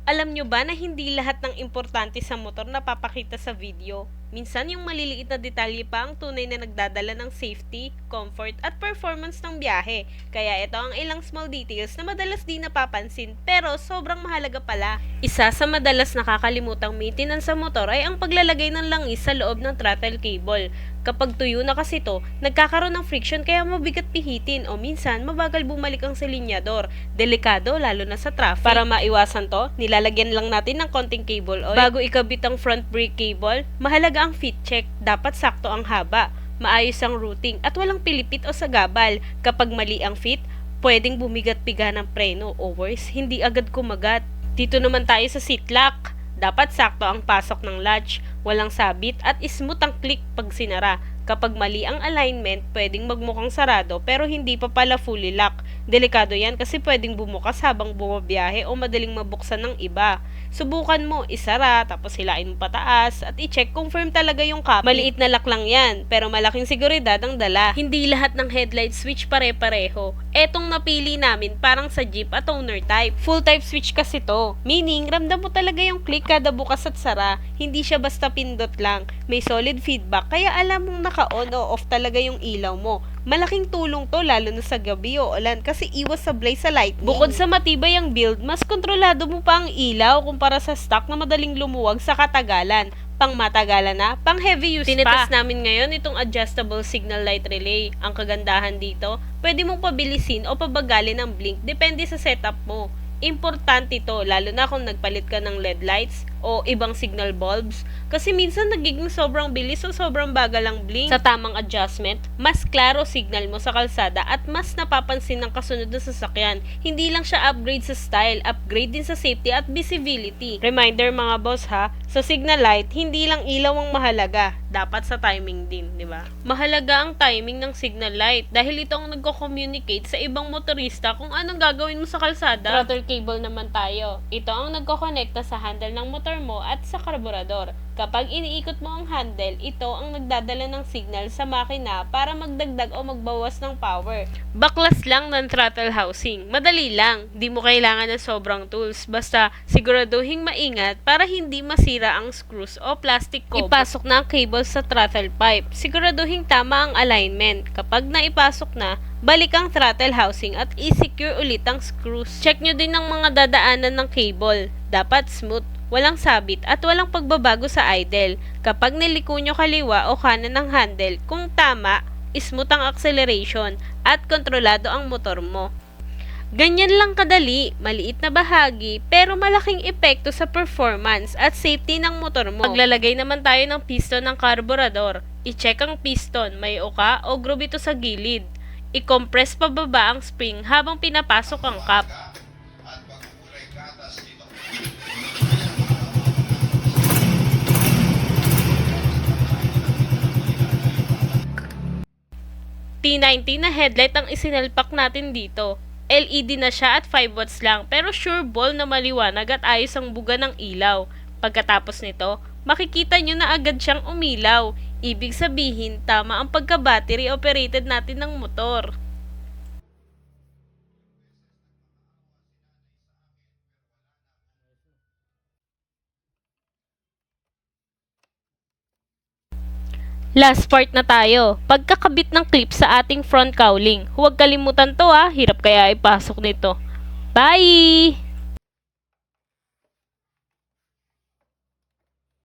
Alam nyo ba na hindi lahat ng importante sa motor napapakita sa video? Minsan yung maliliit na detalye pa ang tunay na nagdadala ng safety, comfort at performance ng biyahe. Kaya ito ang ilang small details na madalas di napapansin pero sobrang mahalaga pala. Isa sa madalas nakakalimutang maintenance sa motor ay ang paglalagay ng langis sa loob ng throttle cable. Kapag tuyo na kasi to, nagkakaroon ng friction kaya mabigat pihitin o minsan mabagal bumalik ang silinyador. Delikado lalo na sa traffic. Para maiwasan to, nilalagyan lang natin ng konting cable oil. Bago ikabit ang front brake cable, mahalaga ang fit check. Dapat sakto ang haba, maayos ang routing at walang pilipit o sagabal. Kapag mali ang fit, pwedeng bumigat-piga ng preno o worse, hindi agad kumagat. Dito naman tayo sa seat lock. Dapat sakto ang pasok ng latch, walang sabit at smooth ang click pag sinara. Kapag mali ang alignment, pwedeng magmukhang sarado pero hindi pa pala fully lock. Delikado yan kasi pwedeng bumukas habang bumabiyahe o madaling mabuksan ng iba. Subukan mo, isara, tapos hilain mo pataas at i-check kung firm talaga yung kapit. Maliit na lock lang yan, pero malaking seguridad ang dala. Hindi lahat ng headlight switch pare-pareho. Etong napili namin parang sa Jeep at owner type. Full type switch kasi to, meaning ramdam mo talaga yung click kada bukas at sara. Hindi siya basta pindot lang. May solid feedback kaya alam mong naka-on o off talaga yung ilaw mo. Malaking tulong to lalo na sa gabi o ulan kasi iwas sablay sa lightning. Bukod sa matibay ang build, mas kontrolado mo pa ang ilaw kumpara sa stock na madaling lumuwag sa katagalan. Pang matagalan na, pang heavy use pa. Tinetest namin ngayon itong adjustable signal light relay. Ang kagandahan dito, pwede mong pabilisin o pabagalin ang blink depende sa setup mo. Importante ito lalo na kung nagpalit ka ng LED lights o ibang signal bulbs kasi minsan nagiging sobrang bilis o sobrang bagal ang blink. Sa tamang adjustment, mas klaro signal mo sa kalsada at mas napapansin ng kasunod na sasakyan. Hindi lang siya upgrade sa style, upgrade din sa safety at visibility. Reminder mga boss ha, sa signal light, hindi lang ilaw ang mahalaga, dapat sa timing din, di ba? Mahalaga ang timing ng signal light dahil ito ang nagko-communicate sa ibang motorista kung anong gagawin mo sa kalsada. Throttle cable naman tayo. Ito ang nagko-connecta sa handle ng motor mo at sa karburador. Kapag iniikot mo ang handle, ito ang nagdadala ng signal sa makina para magdagdag o magbawas ng power. Baklas lang ng throttle housing. Madali lang. Di mo kailangan ng sobrang tools. Basta siguraduhin maingat para hindi masira ang screws o plastic cover. Ipasok na ang cable sa throttle pipe. Siguraduhin tama ang alignment. Kapag naipasok na, balik ang throttle housing at i-secure ulit ang screws. Check nyo din ang mga dadaanan ng cable. Dapat smooth, walang sabit at walang pagbabago sa idle. Kapag niliko nyo kaliwa o kanan ng handle, kung tama, smooth ang acceleration at kontrolado ang motor mo. Ganyan lang kadali, maliit na bahagi pero malaking epekto sa performance at safety ng motor mo. Maglalagay naman tayo ng piston ng karburador. I-check ang piston, may uka o groove ito sa gilid. I-compress pababa ang spring habang pinapasok ang cap. T90 na headlight ang isinalpak natin dito. LED na siya at 5 watts lang pero sure ball na maliwanag at ayos ang buga ng ilaw. Pagkatapos nito, makikita nyo na agad siyang umilaw. Ibig sabihin, tama ang pagka-battery operated natin ng motor. Last part na tayo. Pagkakabit ng clip sa ating front cowling. Huwag kalimutan to hirap kaya ipasok nito. Bye!